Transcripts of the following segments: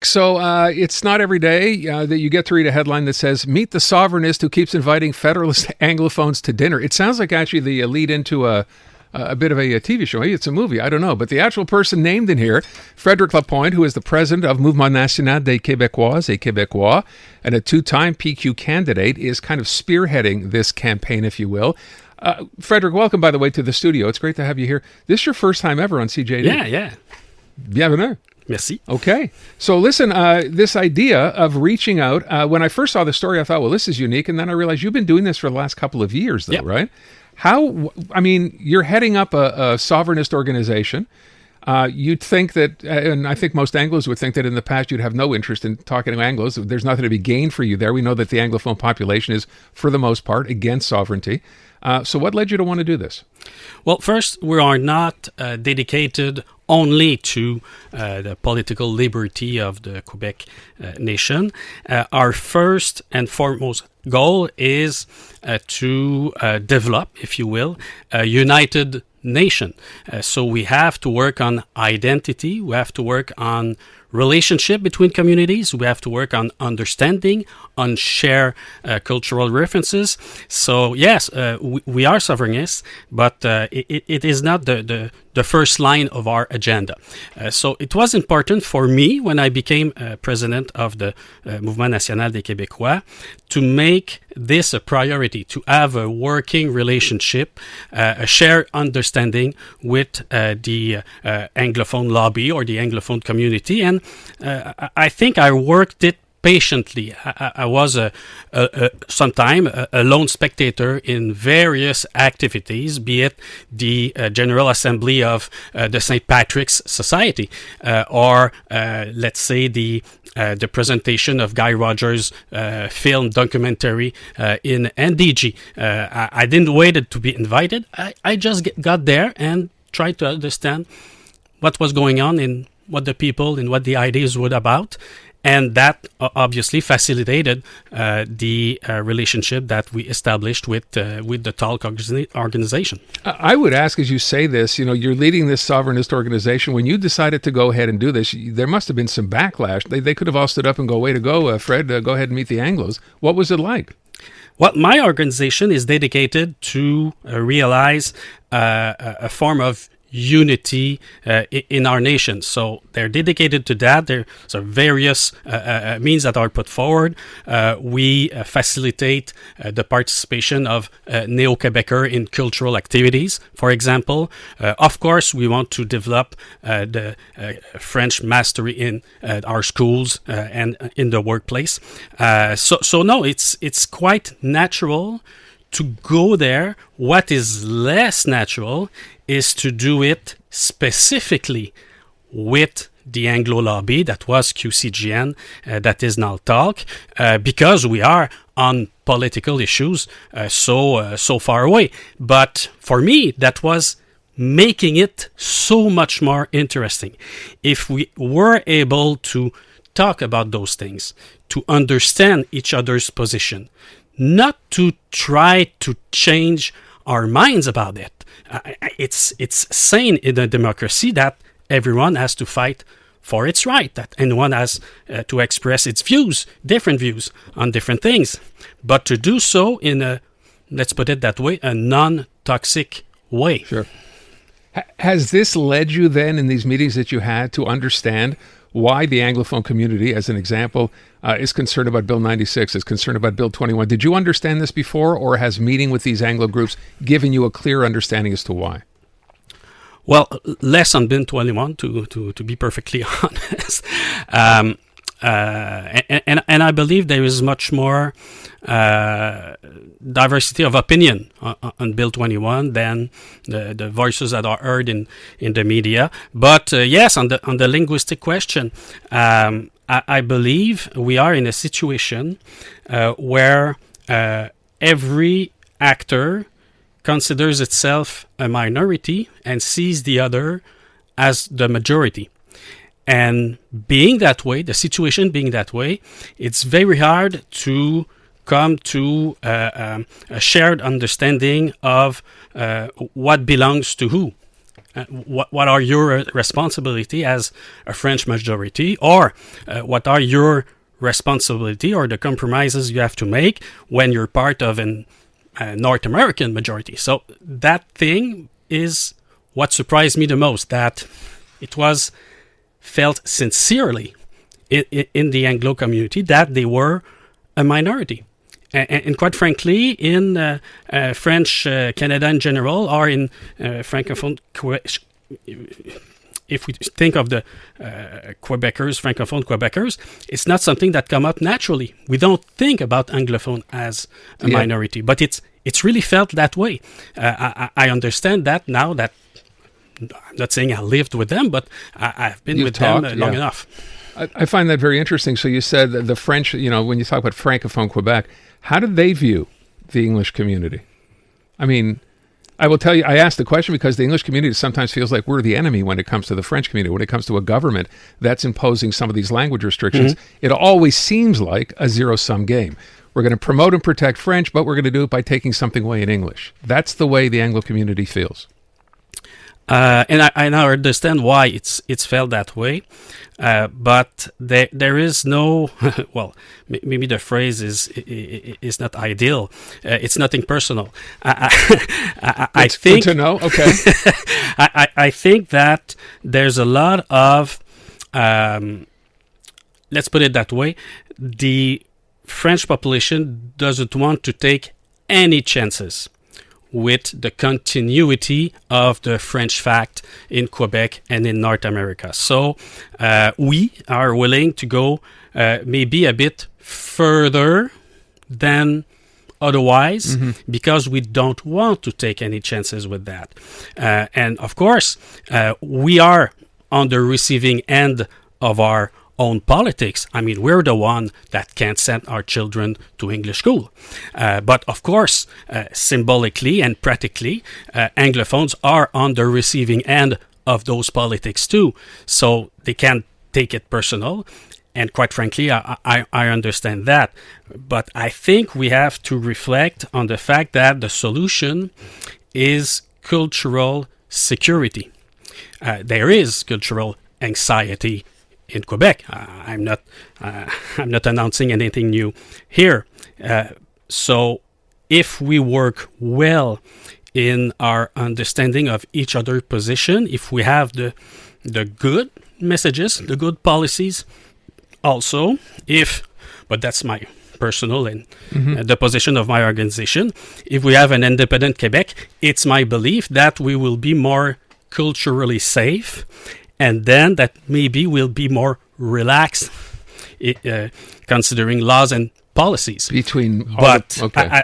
So it's not every day that you get to read a headline that says, "Meet the sovereignist who keeps inviting Federalist Anglophones to dinner." It sounds like actually the lead into a bit of a TV show. Maybe it's a movie. I don't know. But the actual person named in here, Frédéric Lapointe, who is the president of Mouvement National des Québécoises et Québécois, and a two-time PQ candidate, is kind of spearheading this campaign, if you will. Frédéric, welcome, by the way, to the studio. It's great to have you here. This is your first time ever on CJAD. Yeah. Bienvenue. Merci. Okay. So listen, this idea of reaching out, when I first saw the story, I thought, well, this is unique. And then I realized you've been doing this for the last couple of years, though, right? You're heading up a sovereignist organization. You'd think that, and I think most Anglos would think that in the past you'd have no interest in talking to Anglos. There's nothing to be gained for you there. We know that the Anglophone population is, for the most part, against sovereignty. So what led you to want to do this? Well, first, we are not dedicated only to the political liberty of the Quebec nation. Our first and foremost goal is to develop, if you will, a united nation. So we have to work on identity, we have to work on relationship between communities, we have to work on understanding, on share cultural references. So yes, we are sovereignists, but it is not the first line of our agenda. So it was important for me when I became president of the Mouvement National des Québécois to make this a priority, to have a working relationship, a shared understanding with the Anglophone lobby or the Anglophone community. And I think I worked it patiently. I was sometime a lone spectator in various activities, be it the General Assembly of the St. Patrick's Society, or let's say the presentation of Guy Rogers' film documentary in NDG. I didn't wait to be invited. I just got there and tried to understand what was going on and what the people and what the ideas were about. And that obviously facilitated the relationship that we established with the TALC organization. I would ask, as you say this, you're leading this sovereignist organization. When you decided to go ahead and do this, there must have been some backlash. They could have all stood up and go, "Way to go, Fred, go ahead and meet the Anglos." What was it like? Well, my organization is dedicated to realize a form of unity in our nation. So they're dedicated to that. There's various means that are put forward. We facilitate the participation of Neo-Quebecers in cultural activities, for example. Of course, we want to develop the French mastery in our schools and in the workplace. So no, it's quite natural to go there. What is less natural is to do it specifically with the Anglo lobby that was QCGN, that is now TALC, because we are on political issues so far away. But for me, that was making it so much more interesting. If we were able to talk about those things, to understand each other's position, not to try to change our minds about it. It's sane in a democracy that everyone has to fight for its right, that anyone has to express its views, different views on different things, but to do so in a, let's put it that way, a non-toxic way. Sure. Has this led you then in these meetings that you had to understand why the Anglophone community, as an example, is concerned about Bill 96, is concerned about Bill 21? Did you understand this before, or has meeting with these Anglo groups given you a clear understanding as to why? Well, less on Bill 21, to be perfectly honest. And I believe there is much more diversity of opinion on Bill 21 than the voices that are heard in the media. But yes, on the linguistic question, I believe we are in a situation where every actor considers itself a minority and sees the other as the majority. And being that way, the situation being that way, it's very hard to come to a shared understanding of what belongs to who. what are your responsibility as a French majority, or what are your responsibility or the compromises you have to make when you're part of a North American majority. So that thing is what surprised me the most, that it was felt sincerely in the Anglo community that they were a minority. And quite frankly, in French Canada in general, or in francophone, if we think of the Quebecers, francophone Quebecers, it's not something that come up naturally. We don't think about anglophone as a minority, but it's really felt that way. I understand that now that I'm not saying I lived with them, but I've been with them long enough. I find that very interesting. So you said that the French, when you talk about francophone Quebec, how did they view the English community? I mean, I will tell you, I asked the question because the English community sometimes feels like we're the enemy when it comes to the French community. When it comes to a government that's imposing some of these language restrictions, it always seems like a zero-sum game. We're going to promote and protect French, but we're going to do it by taking something away in English. That's the way the Anglo community feels. And I now understand why it's felt that way, but there is no well, maybe the phrase is not ideal. It's nothing personal. I think good to know. Okay. I think that there's a lot of let's put it that way. The French population doesn't want to take any chances with the continuity of the French fact in Quebec and in North America. So we are willing to go maybe a bit further than otherwise because we don't want to take any chances with that. And of course, we are on the receiving end of our own politics. I mean, we're the one that can't send our children to English school. But of course, symbolically and practically, Anglophones are on the receiving end of those politics too. So they can't take it personal. And quite frankly, I understand that. But I think we have to reflect on the fact that the solution is cultural security. There is cultural anxiety in Quebec. I'm not announcing anything new here. So if we work well in our understanding of each other's position, if we have the good messages, the good policies, also, but that's my personal and the position of my organization, if we have an independent Quebec, it's my belief that we will be more culturally safe, and then that maybe we'll be more relaxed considering laws and policies.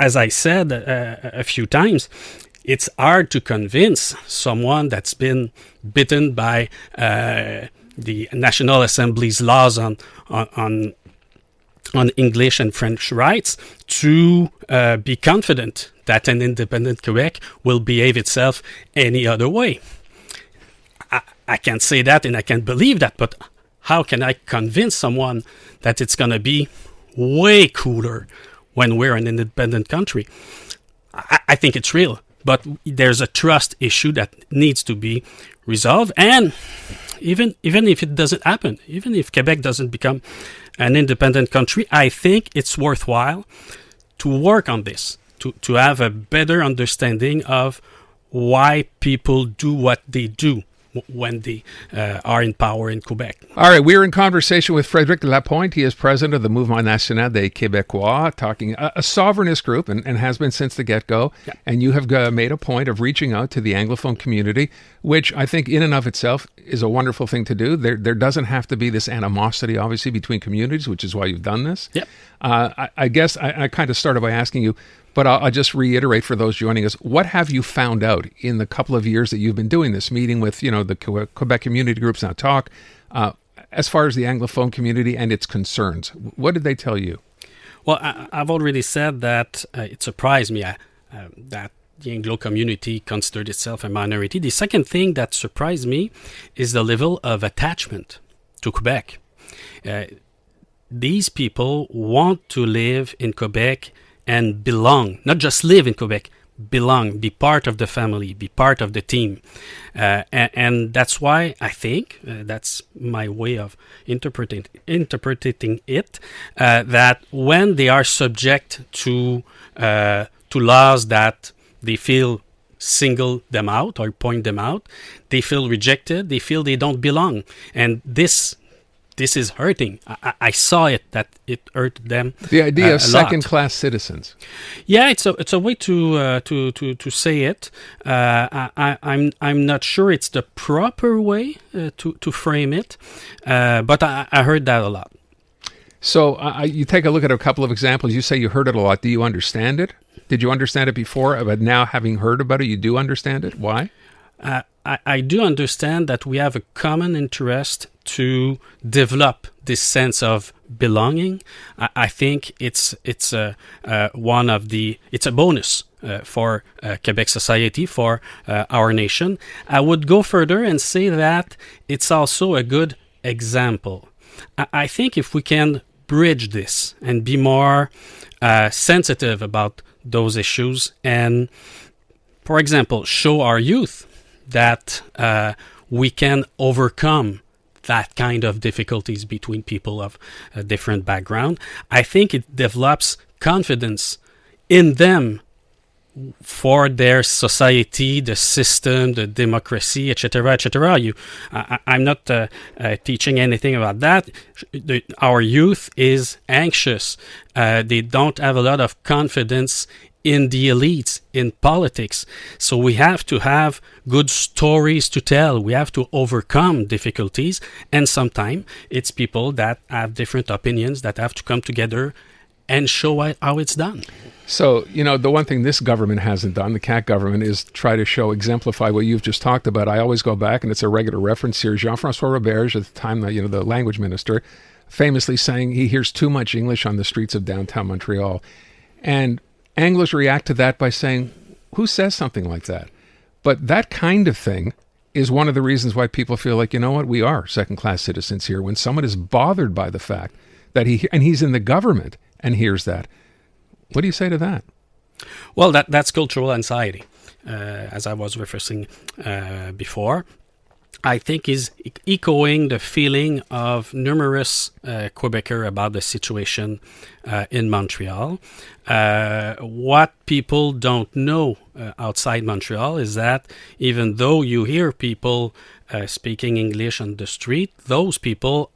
As I said a few times, it's hard to convince someone that's been bitten by the National Assembly's laws on English and French rights to be confident that an independent Quebec will behave itself any other way. I can't say that and I can't believe that, but how can I convince someone that it's going to be way cooler when we're an independent country? I think it's real, but there's a trust issue that needs to be resolved. And even if it doesn't happen, even if Quebec doesn't become an independent country, I think it's worthwhile to work on this, to have a better understanding of why people do what they do when they are in power in Quebec. All right, we're in conversation with Frédéric Lapointe. He is president of the Mouvement National des Québécois, talking a sovereignist group and has been since the get-go. Yeah. And you have made a point of reaching out to the Anglophone community, which I think in and of itself is a wonderful thing to do. There doesn't have to be this animosity, obviously, between communities, which is why you've done this. Yep. I guess I kind of started by asking you, but I'll just reiterate for those joining us, what have you found out in the couple of years that you've been doing this, meeting with, the Quebec community groups now talk, as far as the Anglophone community and its concerns? What did they tell you? Well, I've already said that it surprised me that the Anglo community considered itself a minority. The second thing that surprised me is the level of attachment to Quebec. These people want to live in Quebec and belong, not just live in Quebec, belong, be part of the family, be part of the team. And that's why I think, that's my way of interpreting it, that when they are subject to laws that they feel single them out or point them out, they feel rejected, they feel they don't belong. And this is hurting. I saw it, that it hurt them. The idea of a lot. second-class citizens. Yeah, it's a way to say it. I'm not sure it's the proper way to frame it, but I heard that a lot. So you take a look at a couple of examples. You say you heard it a lot. Do you understand it? Did you understand it before? But now, having heard about it, you do understand it? Why? I do understand that we have a common interest to develop this sense of belonging. I think it's a bonus for Quebec society, for our nation. I would go further and say that it's also a good example. I think if we can bridge this and be more sensitive about those issues and, for example, show our youth that we can overcome that kind of difficulties between people of a different background, I think it develops confidence in them for their society, the system, the democracy, etc., etc. I'm not teaching anything about that. Our youth is anxious. They don't have a lot of confidence in the elites, in politics. So we have to have good stories to tell. We have to overcome difficulties. And sometimes it's people that have different opinions that have to come together and show how it's done. So, the one thing this government hasn't done, the CAQ government, is try to exemplify what you've just talked about. I always go back, and it's a regular reference here. Jean-François Roberge, at the time, the language minister, famously saying he hears too much English on the streets of downtown Montreal. And Anglos react to that by saying, who says something like that? But that kind of thing is one of the reasons why people feel like, we are second-class citizens here. When someone is bothered by the fact that he's in the government and hears that, what do you say to that? Well, that's cultural anxiety, as I was referencing before. I think is echoing the feeling of numerous Quebecers about the situation in Montreal. What people don't know outside Montreal is that even though you hear people speaking English on the street, those people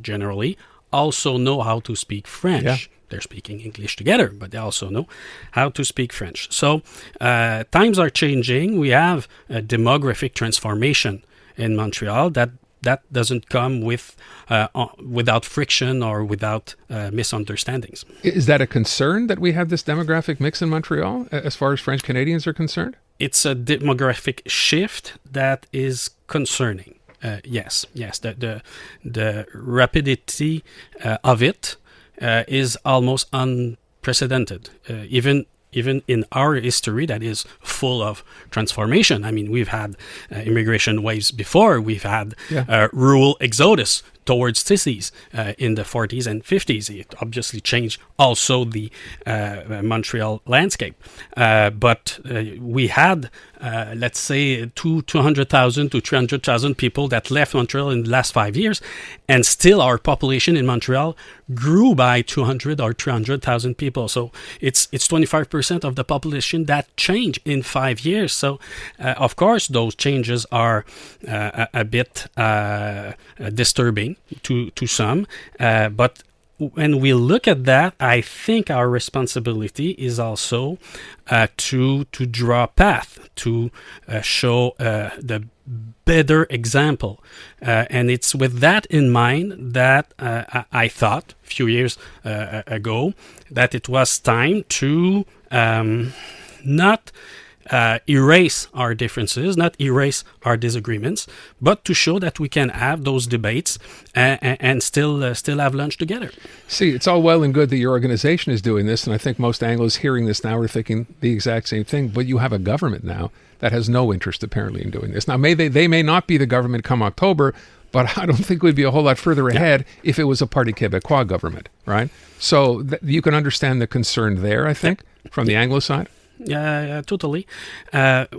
generally know how to speak French. Yeah. They're speaking English together, but they also know how to speak French. So times are changing. We have a demographic transformation in Montreal that doesn't come without friction or without misunderstandings. Is that a concern that we have this demographic mix in Montreal as far as French Canadians are concerned? It's a demographic shift that is concerning. Yes. The rapidity of it is almost unprecedented. Even in our history that is full of transformation. I mean, we've had immigration waves before. We've had rural exodus towards cities in the 40s and 50s. It obviously changed also the Montreal landscape. But we had, let's say, 200,000 to 300,000 people that left Montreal in the last 5 years, and still our population in Montreal grew by 200 or 300,000 people. So it's 25% of the population that changed in 5 years. So, of course, those changes are a bit disturbing to some. But when we look at that, I think our responsibility is also to draw a path, to show the better example. And it's with that in mind that I thought a few years ago that it was time to not erase our differences, not erase our disagreements, but to show that we can have those debates and still have lunch together. See, it's all well and good that your organization is doing this, and I think most Anglos hearing this now are thinking the exact same thing, but you have a government now that has no interest apparently in doing this. Now, they may not be the government come October, but I don't think we'd be a whole lot further ahead if it was a Parti Québécois government, right? So you can understand the concern there, I think, from the Anglo side. Totally.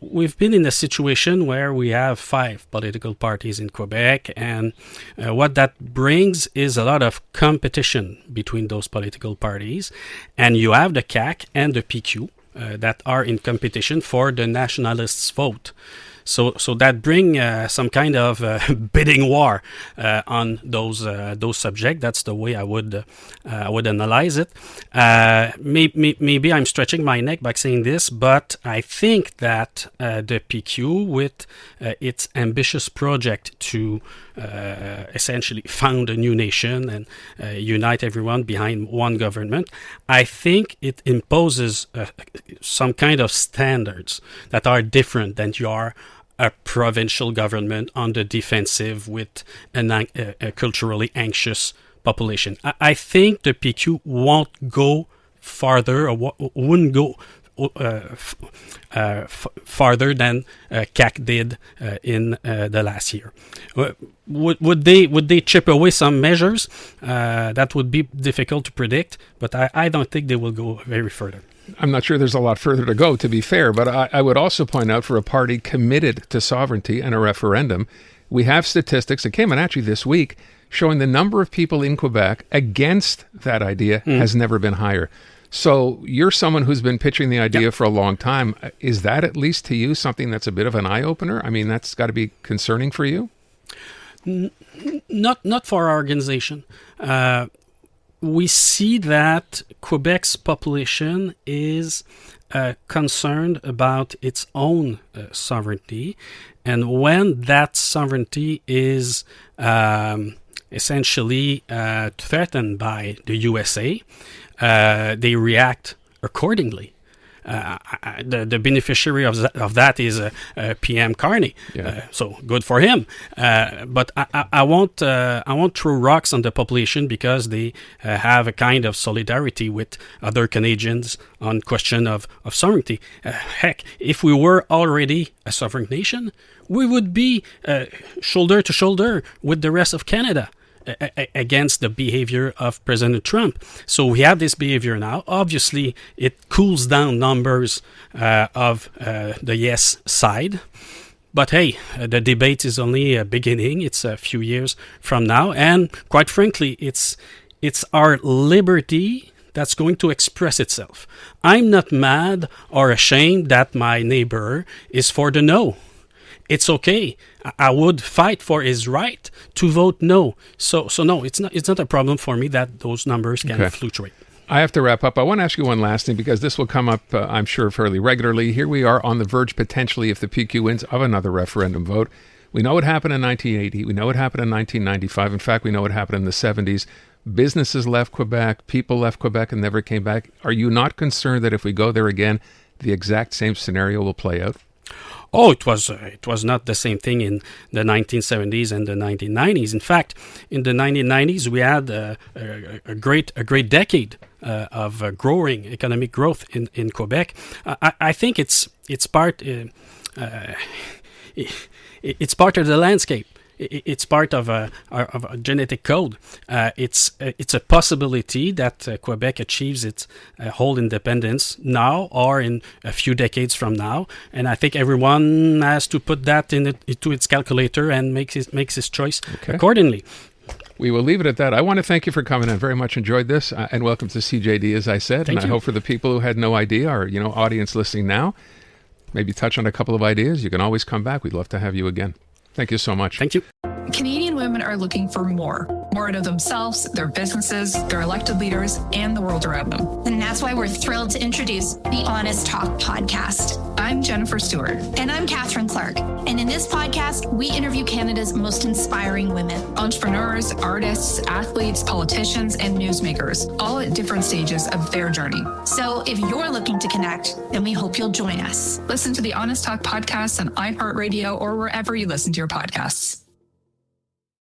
We've been in a situation where we have 5 political parties in Quebec, and what that brings is a lot of competition between those political parties. And you have the CAQ and the PQ that are in competition for the nationalists' vote. So that bring some kind of bidding war on those subjects. That's the way I would analyze it. Maybe I'm stretching my neck by saying this, but I think that the PQ, with its ambitious project to essentially found a new nation and unite everyone behind one government, I think it imposes some kind of standards that are different than a provincial government on the defensive with a culturally anxious population. I think the PQ won't go farther, or wouldn't go farther than CAQ did in the last year. Would they chip away some measures? That would be difficult to predict, but I don't think they will go very further. I'm not sure there's a lot further to go, to be fair, but I would also point out, for a party committed to sovereignty and a referendum, we have statistics that came in actually this week showing the number of people in Quebec against that idea has never been higher. So you're someone who's been pitching the idea for a long time. Is that, at least to you, something that's a bit of an eye-opener? I mean, that's got to be concerning for you? Not for our organization. We see that Quebec's population is concerned about its own sovereignty, and when that sovereignty is essentially threatened by the USA, they react accordingly. The beneficiary of that is PM Carney, so good for him. But I won't throw rocks on the population because they have a kind of solidarity with other Canadians on question of sovereignty. Heck, if we were already a sovereign nation, we would be shoulder to shoulder with the rest of Canada against the behavior of President Trump. So we have this behavior now. Obviously, it cools down numbers of the yes side. But hey, the debate is only a beginning. It's a few years from now. And quite frankly, it's our liberty that's going to express itself. I'm not mad or ashamed that my neighbor is for the no. It's okay. I would fight for his right to vote no. So no, it's not a problem for me that those numbers can fluctuate. I have to wrap up. I want to ask you one last thing, because this will come up, I'm sure, fairly regularly. Here we are on the verge, potentially, if the PQ wins, of another referendum vote. We know what happened in 1980. We know what happened in 1995. In fact, we know what happened in the 70s. Businesses left Quebec. People left Quebec and never came back. Are you not concerned that if we go there again, the exact same scenario will play out? Oh, it was not the same thing in the 1970s and the 1990s. In fact, in the 1990s, we had a great decade of growing economic growth in Quebec. I think it's part it's part of the landscape. It's part of a genetic code. It's a possibility that Quebec achieves its whole independence now or in a few decades from now, and I think everyone has to put that into its calculator and makes his choice accordingly. We will leave it at that. I want to thank you for coming. I very much enjoyed this, and welcome to CJAD, as I said. Thank you. I hope for the people who had no idea, or audience listening now, maybe touch on a couple of ideas. You can always come back. We'd love to have you again. Thank you so much. Thank you. Canadian women are looking for more out of themselves, their businesses, their elected leaders, and the world around them. And that's why we're thrilled to introduce the Honest Talk podcast. I'm Jennifer Stewart. And I'm Catherine Clark. And in this podcast, we interview Canada's most inspiring women. Entrepreneurs, artists, athletes, politicians, and newsmakers, all at different stages of their journey. So if you're looking to connect, then we hope you'll join us. Listen to the Honest Talk podcast on iHeartRadio or wherever you listen to your podcasts.